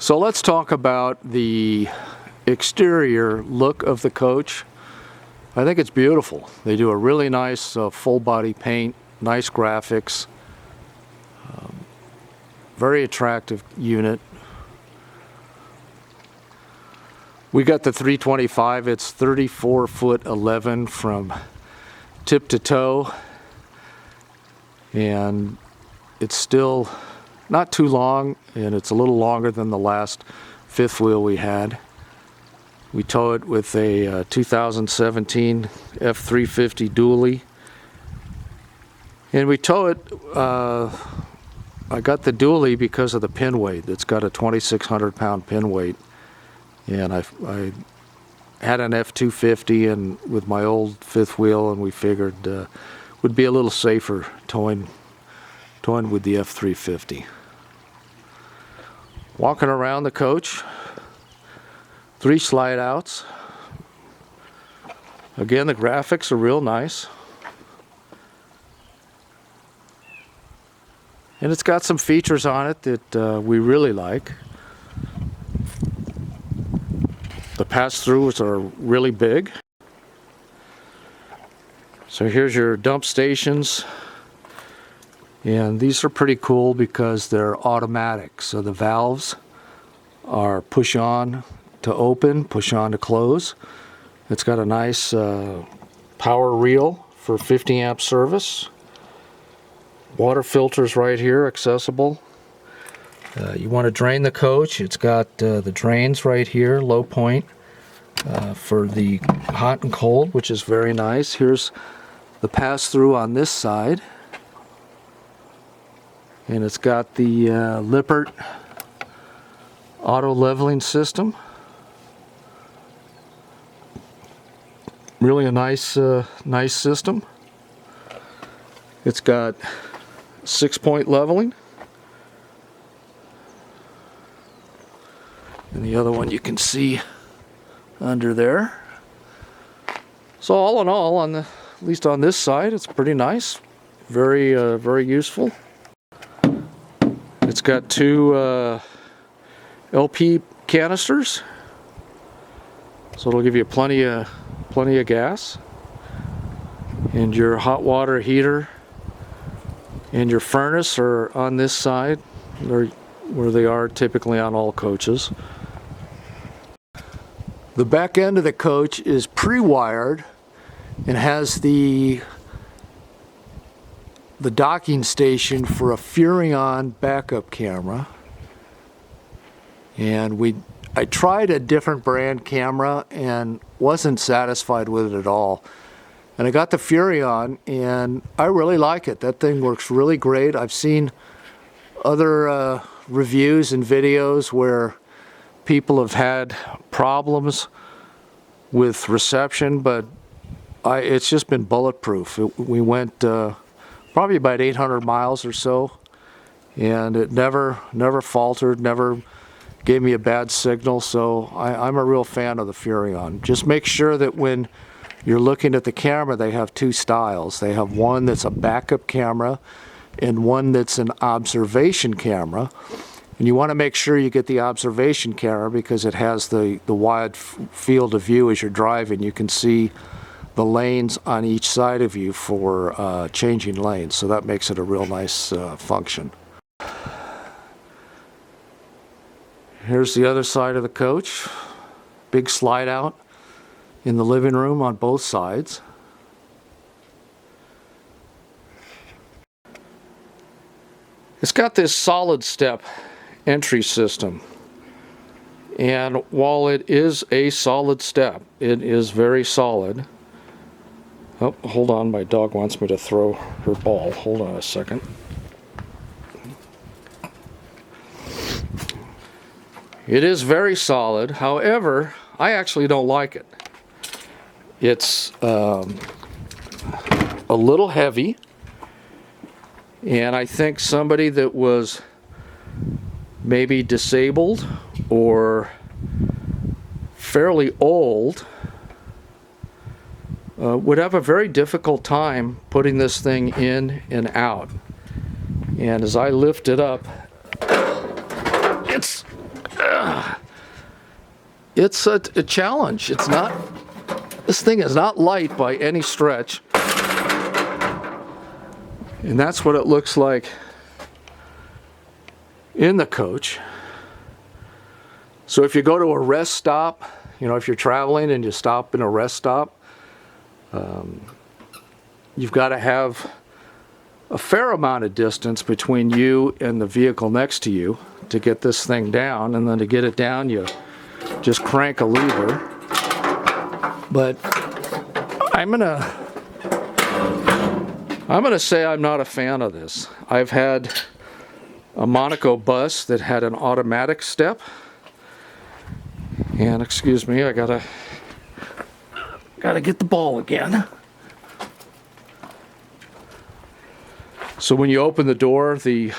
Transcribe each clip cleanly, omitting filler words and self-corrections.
So let's talk about the exterior look of the coach. I think it's beautiful. They do a really nice full body paint, nice graphics, very attractive unit. We got the 325. It's 34 foot 11 from tip to toe, and it's still not too long, and it's a little longer than the last fifth wheel we had. We tow it with a 2017 F350 dually, and we tow it, I got the dually because of the pin weight. It's got a 2,600 pound pin weight, and I had an F250 and with my old fifth wheel, and we figured would be a little safer towing with the F350. Walking around the coach, 3 slide outs. Again, the graphics are real nice. And it's got some features on it that we really like. The pass-throughs are really big. So here's your dump stations. And these are pretty cool because they're automatic. So the valves are push on to open, push on to close. It's got a nice power reel for 50 amp service. Water filters right here, accessible. You want to drain the coach, it's got the drains right here, low point for the hot and cold, which is very nice. Here's the pass-through on this side. And it's got the Lippert auto leveling system. Really a nice system. It's got 6-point leveling. And the other one you can see under there. So all in all, at least on this side, it's pretty nice. Very useful. It's got 2 LP canisters, so it'll give you plenty of gas. And your hot water heater and your furnace are on this side, where they are typically on all coaches. The back end of the coach is pre-wired and has the docking station for a Furrion backup camera. And I tried a different brand camera and wasn't satisfied with it at all. And I got the Furrion, and I really like it. That thing works really great. I've seen other reviews and videos where people have had problems with reception, but it's just been bulletproof. We went probably about 800 miles or so, and it never faltered, never gave me a bad signal. So I'm a real fan of the Furrion. Just make sure that when you're looking at the camera, they have 2 styles. They have one that's a backup camera and one that's an observation camera. And you want to make sure you get the observation camera because it has the wide field of view as you're driving. You can see the lanes on each side of you for changing lanes. So that makes it a real nice function. Here's the other side of the coach. Big slide out in the living room on both sides. It's got this solid step entry system, and while it is a solid step, it is very solid. Oh, hold on, my dog wants me to throw her ball. Hold on a second. It is very solid. However, I actually don't like it. It's a little heavy, and I think somebody that was maybe disabled or fairly old would have a very difficult time putting this thing in and out. And as I lift it up, it's it's a challenge. It's not, this thing is not light by any stretch. And that's what it looks like in the coach. So if you go to a rest stop, you know, if you're traveling and you stop in a rest stop, you've got to have a fair amount of distance between you and the vehicle next to you to get this thing down. And then to get it down, you just crank a lever. But I'm gonna say I'm not a fan of this. I've had a Monaco bus that had an automatic step. And excuse me, I gotta get the ball again. So when you open the door, the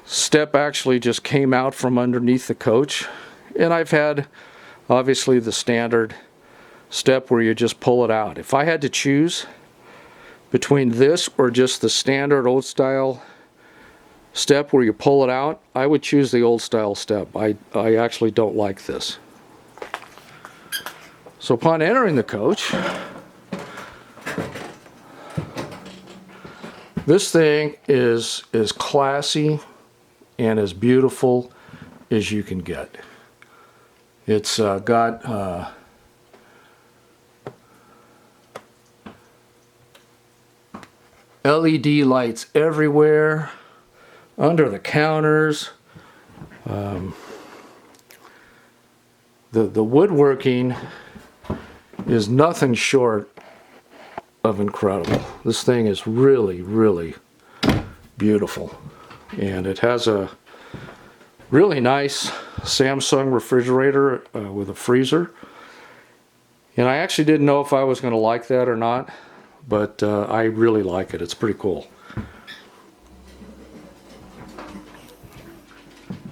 step actually just came out from underneath the coach. And I've had, obviously, the standard step where you just pull it out. If I had to choose between this or just the standard old style step where you pull it out, I would choose the old style step. I actually don't like this. So upon entering the coach, this thing is as classy and as beautiful as you can get. It's got LED lights everywhere, under the counters. The woodworking is nothing short of incredible. This thing is really, really beautiful. And it has a really nice Samsung refrigerator with a freezer. And I actually didn't know if I was going to like that or not, but I really like it. It's pretty cool.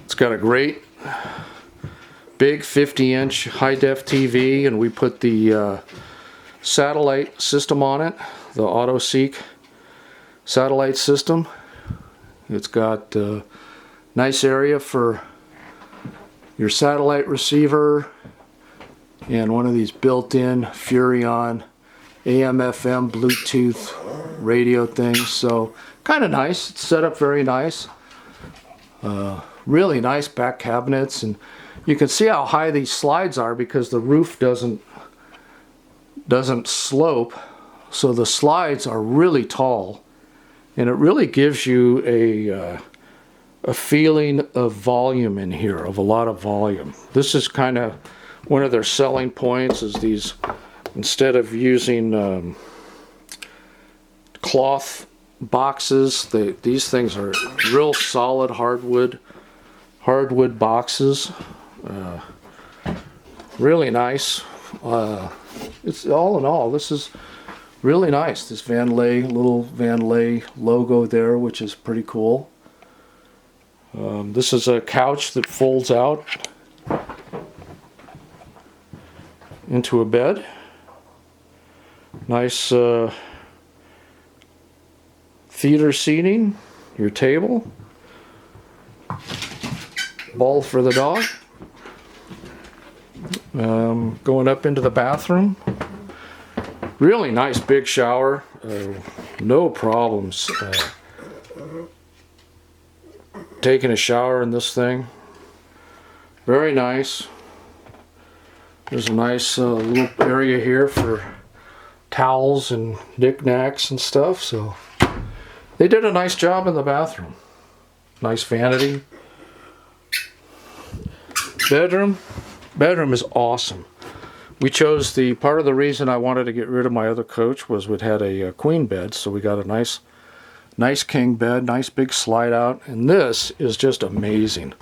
It's got a great big 50-inch high-def TV, and we put the satellite system on it, the AutoSeek satellite system. It's got a nice area for your satellite receiver and one of these built-in Furrion AM/FM Bluetooth radio things. So kind of nice. It's set up very nice. Really nice back cabinets, and you can see how high these slides are because the roof doesn't slope, so the slides are really tall, and it really gives you a feeling of volume in here, of a lot of volume. This is kind of one of their selling points, is these, instead of using cloth boxes, these things are real solid hardwood boxes. Really nice. It's all in all, this is really nice. This little Vanleigh logo there, which is pretty cool. This is a couch that folds out into a bed. Nice theater seating. Your table. Ball for the dog. Going up into the bathroom. Really nice big shower. No problems taking a shower in this thing. Very nice. There's a nice little area here for towels and knickknacks and stuff. So they did a nice job in the bathroom. Nice vanity. Bedroom is awesome. We chose part of the reason I wanted to get rid of my other coach was it had a queen bed, so we got a nice king bed, nice big slide out, and this is just amazing.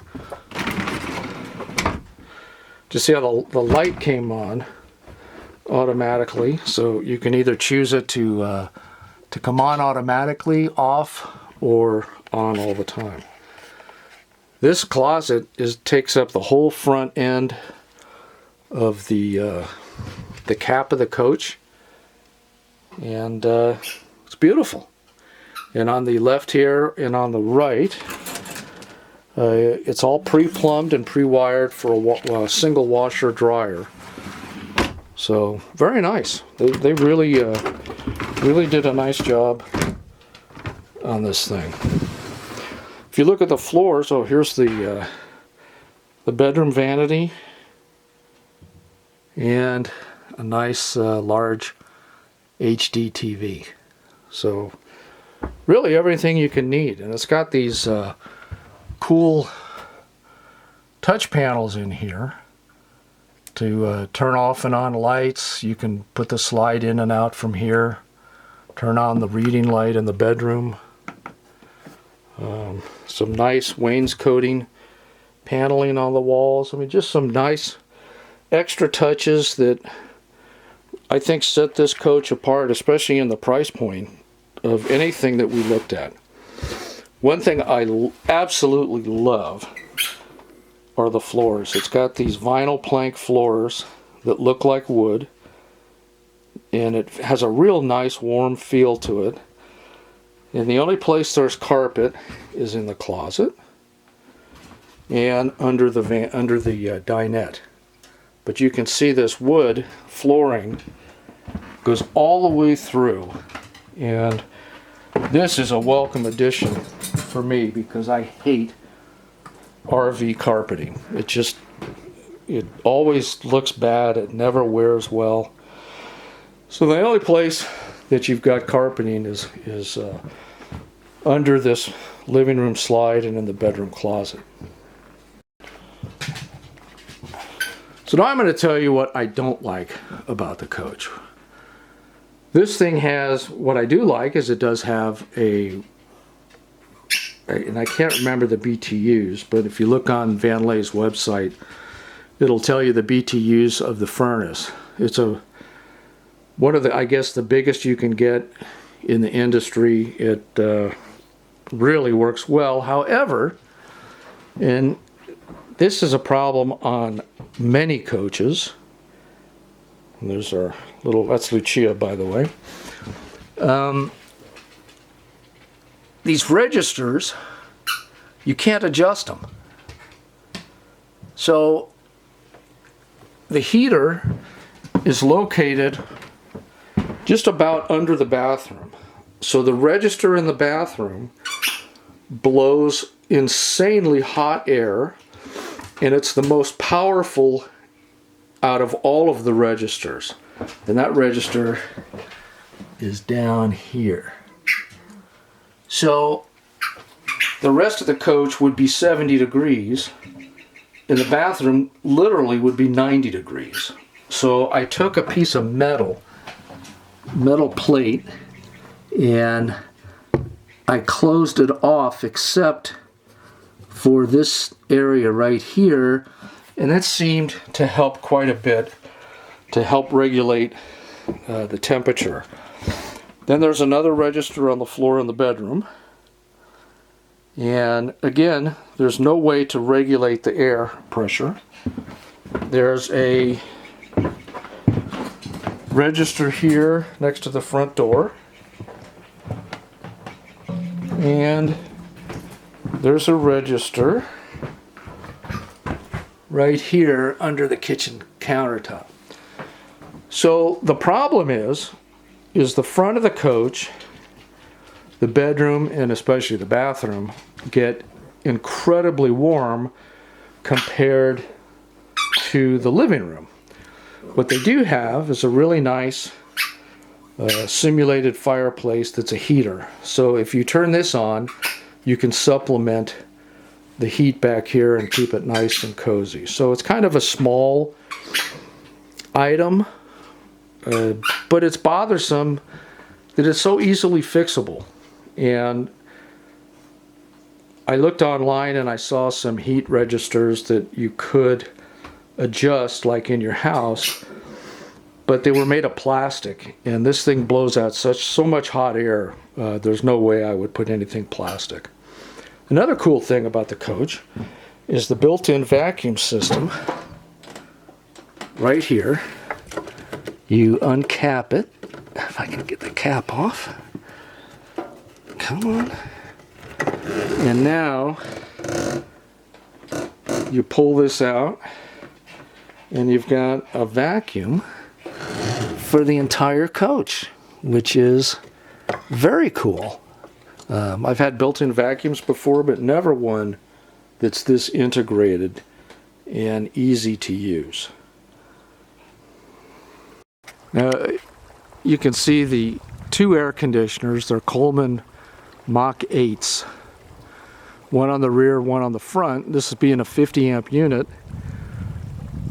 Just see how the light came on automatically, so you can either choose it to come on automatically, off, or on all the time. This closet takes up the whole front end of the cap of the coach, and it's beautiful. And on the left here and on the right, It's all pre-plumbed and pre-wired for a single washer dryer. So very nice. They really really did a nice job on this thing. If you look at the floors, oh, here's the bedroom vanity and a nice large HD TV. So really everything you can need, and it's got these cool touch panels in here to turn off and on lights. You can put the slide in and out from here, turn on the reading light in the bedroom. Some nice wainscoting paneling on the walls. I mean, just some nice extra touches that I think set this coach apart, especially in the price point of anything that we looked at. One thing I absolutely love are the floors. It's got these vinyl plank floors that look like wood, and it has a real nice warm feel to it. And the only place there's carpet is in the closet and under the dinette. But you can see this wood flooring goes all the way through, and this is a welcome addition for me because I hate RV carpeting. It always looks bad. It never wears well. So the only place that you've got carpeting is under this living room slide and in the bedroom closet. So now I'm going to tell you what I don't like about the coach. This thing has, what I do like is it does have and I can't remember the BTUs, but if you look on Vanleigh's website, it'll tell you the BTUs of the furnace. It's one of the, I guess, the biggest you can get in the industry. It really works well. However, and this is a problem on many coaches. And there's our little, that's Lucia, by the way. These registers, you can't adjust them. So the heater is located just about under the bathroom. So the register in the bathroom blows insanely hot air, and it's the most powerful out of all of the registers. And that register is down here. So the rest of the coach would be 70 degrees, and the bathroom literally would be 90 degrees. So I took a piece of metal plate, and I closed it off except for this area right here, and that seemed to help quite a bit to help regulate the temperature. Then there's another register on the floor in the bedroom, and again, there's no way to regulate the air pressure. There's a register here next to the front door, and there's a register right here under the kitchen countertop. So the problem is the front of the coach, the bedroom, and especially the bathroom get incredibly warm compared to the living room. What they do have is a really nice simulated fireplace that's a heater. So if you turn this on, you can supplement the heat back here and keep it nice and cozy. So it's kind of a small item, but it's bothersome that it's so easily fixable. And I looked online and I saw some heat registers that you could adjust like in your house, but they were made of plastic, and this thing blows out so much hot air. There's no way I would put anything plastic. Another cool thing about the coach is the built-in vacuum system right here. You uncap it. If I can get the cap off. Come on. And now you pull this out and you've got a vacuum for the entire coach, which is very cool. I've had built-in vacuums before, but never one that's this integrated and easy to use. Now, you can see the two air conditioners. They're Coleman Mach 8s. One on the rear, one on the front. This is being a 50 amp unit,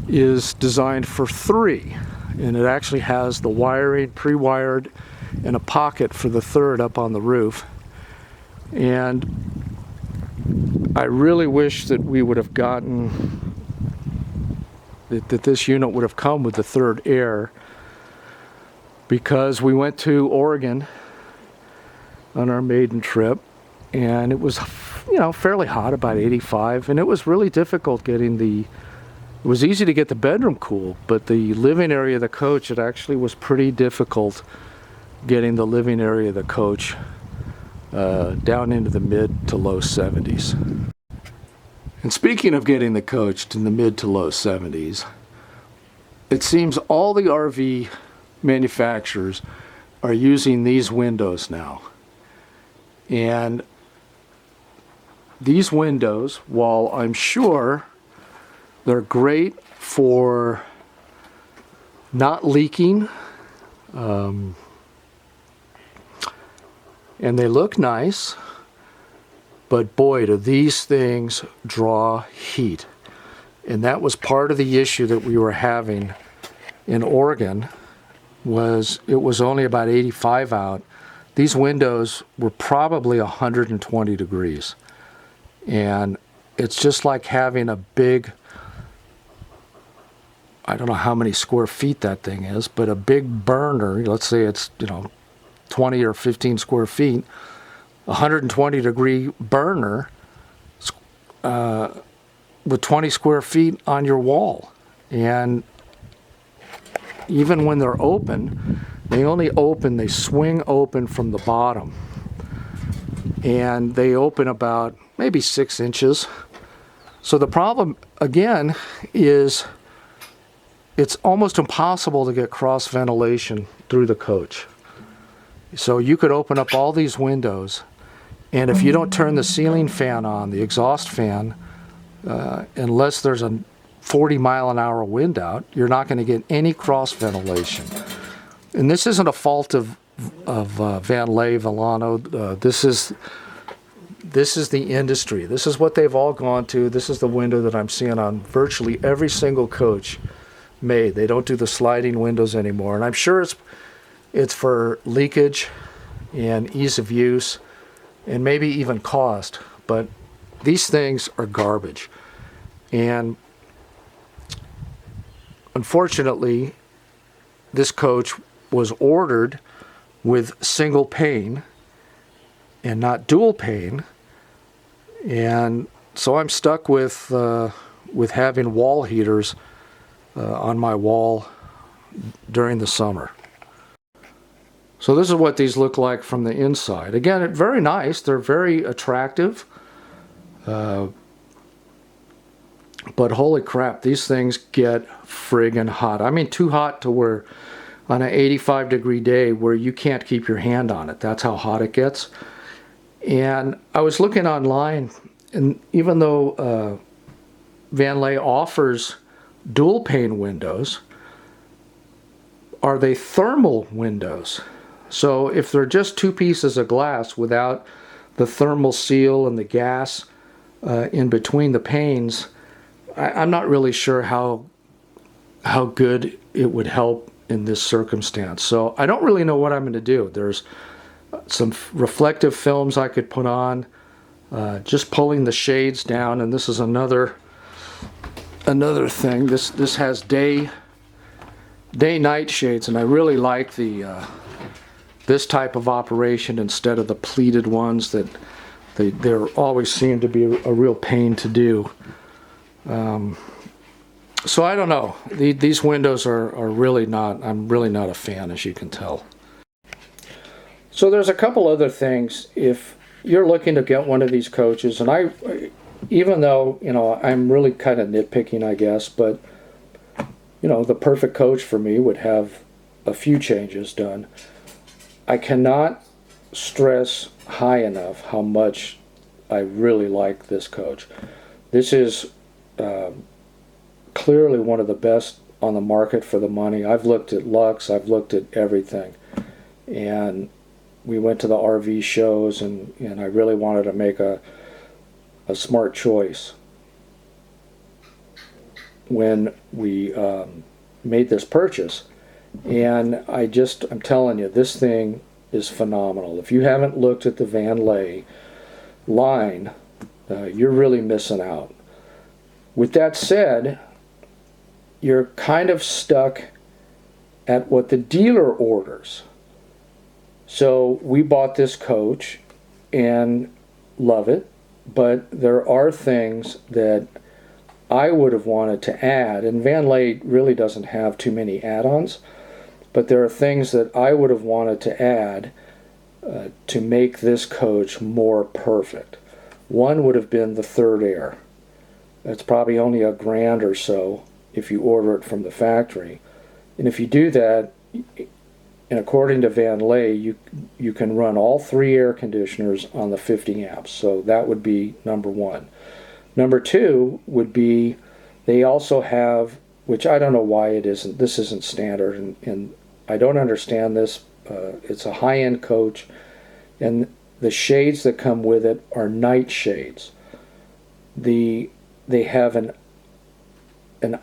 is designed for 3. And it actually has the wiring pre-wired and a pocket for the third up on the roof. And I really wish that we would have gotten, that this unit would have come with the third air, because we went to Oregon on our maiden trip and it was, fairly hot, about 85, and it was really difficult getting it was easy to get the bedroom cool, but the living area of the coach, it actually was pretty difficult getting the living area of the coach down into the mid to low 70s. And speaking of getting the coach to the mid to low 70s, it seems all the RV manufacturers are using these windows now. And these windows, while I'm sure they're great for not leaking, and they look nice, but boy, do these things draw heat. And that was part of the issue that we were having in Oregon. It was only about 85 out. These windows were probably 120 degrees. And it's just like having a big, I don't know how many square feet that thing is, but a big burner, let's say it's, 20 or 15 square feet, 120 degree burner with 20 square feet on your wall. And even when they're open, they swing open from the bottom. And they open about maybe 6 inches. So the problem, again, is it's almost impossible to get cross ventilation through the coach. So you could open up all these windows, and if you don't turn the ceiling fan on, the exhaust fan, unless there's a 40-mile-an-hour wind out, you're not going to get any cross ventilation. And this isn't a fault of Vanleigh Vilano. This is the industry. This is what they've all gone to. This is the window that I'm seeing on virtually every single coach made. They don't do the sliding windows anymore, and I'm sure it's for leakage and ease of use and maybe even cost, but these things are garbage. And unfortunately, this coach was ordered with single pane and not dual pane, and so I'm stuck with having wall heaters on my wall during the summer. So this is what these look like from the inside. Again, very nice. They're very attractive. But holy crap, these things get friggin' hot. I mean, too hot to where on an 85-degree day where you can't keep your hand on it. That's how hot it gets. And I was looking online, and even though Vanleigh offers dual pane windows, are they thermal windows? So if they're just two pieces of glass without the thermal seal and the gas in between the panes, I'm not really sure how good it would help in this circumstance. So I don't really know what I'm going to do. There's some reflective films I could put on, just pulling the shades down, and this is another thing. This has day-night shades, and I really like this type of operation instead of the pleated ones that they're always seem to be a real pain to do. So I don't know. These windows are really not, I'm really not a fan, as you can tell. So there's a couple other things. If you're looking to get one of these coaches, and even though, I'm really kind of nitpicking, I guess, but, the perfect coach for me would have a few changes done. I cannot stress high enough how much I really like this coach. This is clearly one of the best on the market for the money. I've looked at Lux, I've looked at everything, and we went to the RV shows, and I really wanted to make a smart choice when we made this purchase. And I'm telling you, this thing is phenomenal. If you haven't looked at the Vanleigh line, you're really missing out. With that said, you're kind of stuck at what the dealer orders. So we bought this coach and love it, but there are things that I would have wanted to add, and Vanleigh really doesn't have too many add-ons, but there are things that I would have wanted to add to make this coach more perfect. One would have been the third air. That's probably only $1,000 or so if you order it from the factory. And if you do that, and according to Vanleigh, you can run all 3 air conditioners on the 50 amps. So that would be number one. Number two would be they also have, which I don't know why this isn't standard, and I don't understand this. It's a high-end coach, and the shades that come with it are night shades. They have an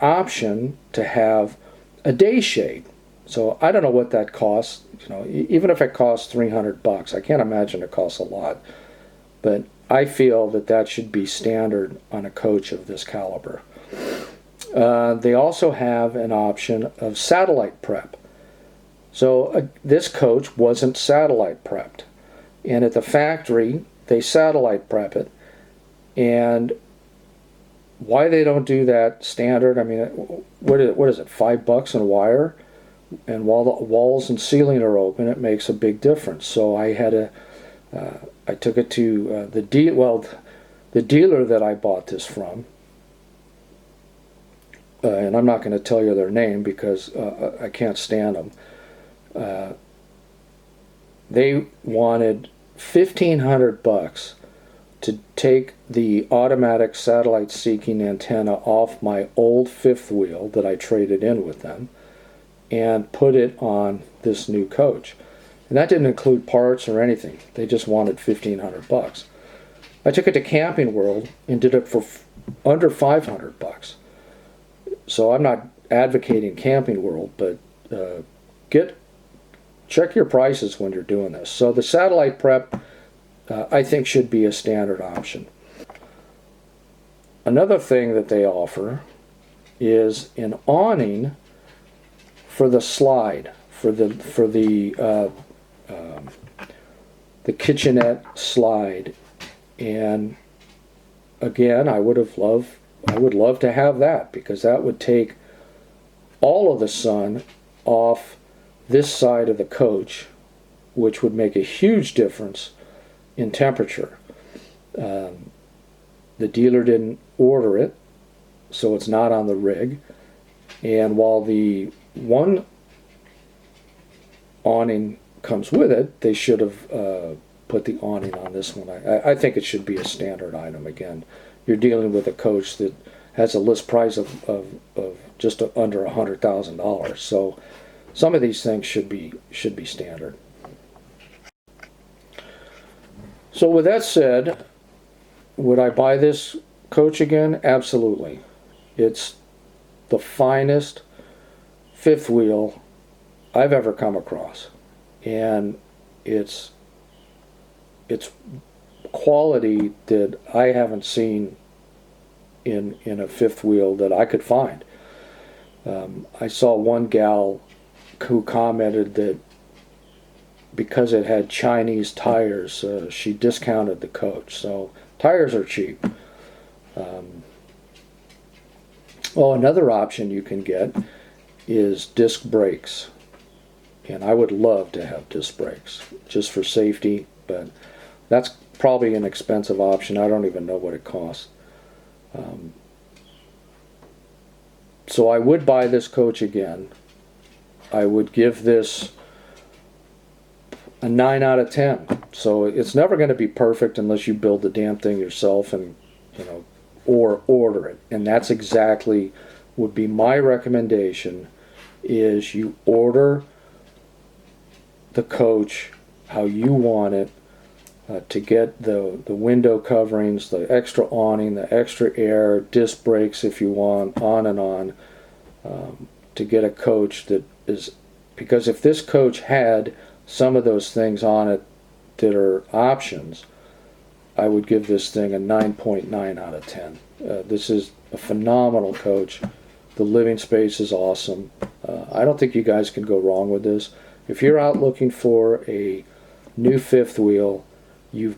option to have a day shade. So I don't know what that costs. Even if it costs $300, I can't imagine it costs a lot. But I feel that should be standard on a coach of this caliber. They also have an option of satellite prep. So this coach wasn't satellite prepped. And at the factory, they satellite prep it. And why they don't do that standard, I mean, what is it, $5 in wire? And while the walls and ceiling are open, it makes a big difference. So I took it to the dealer that I bought this from, and I'm not going to tell you their name because I can't stand them. They wanted $1,500 to take the automatic satellite seeking antenna off my old fifth wheel that I traded in with them and put it on this new coach. And that didn't include parts or anything. They just wanted $1,500. I took it to Camping World and did it for under $500. So I'm not advocating Camping World, but check your prices when you're doing this. So the satellite prep, I think, should be a standard option. Another thing that they offer is an awning for the slide, for the kitchenette slide. And again, I would love to have that, because that would take all of the sun off this side of the coach, which would make a huge difference in temperature. The dealer didn't order it, so it's not on the rig. And while the one awning comes with it, they should have put the awning on this one. I think it should be a standard item. Again, you're dealing with a coach that has a list price of just under $100,000. So some of these things should be standard. So with that said, would I buy this coach again? Absolutely. It's the finest fifth wheel I've ever come across, and it's quality that I haven't seen in a fifth wheel that I could find. I saw one gal who commented that because it had Chinese tires, she discounted the coach. So tires are cheap. Another option you can get is disc brakes. And I would love to have disc brakes just for safety, but that's probably an expensive option. I don't even know what it costs. So I would buy this coach again. I would give this a 9 out of 10. So it's never going to be perfect unless you build the damn thing yourself and, or order it. And that's exactly would be my recommendation is you order the coach how you want it, to get the window coverings, the extra awning, the extra air, disc brakes if you want, on and on, to get a coach that is, because if this coach had some of those things on it that are options, I would give this thing a 9.9 out of 10. This is a phenomenal coach. The living space is awesome. I don't think you guys can go wrong with this. If you're out looking for a new fifth wheel, you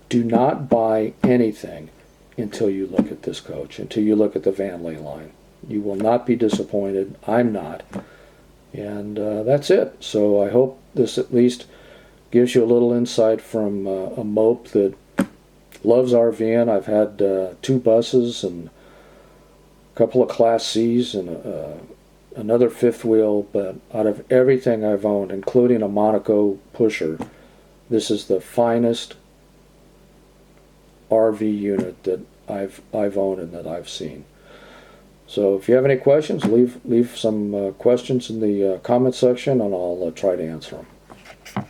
do not buy anything until you look at this coach, until you look at the Vanleigh line. You will not be disappointed. I'm not. And that's it. So I hope this at least gives you a little insight from a mope that loves RVing. I've had 2 buses and a couple of Class C's and another fifth wheel, but out of everything I've owned, including a Monaco pusher, this is the finest RV unit that I've owned and that I've seen. So if you have any questions, leave some questions in the comment section and I'll try to answer them.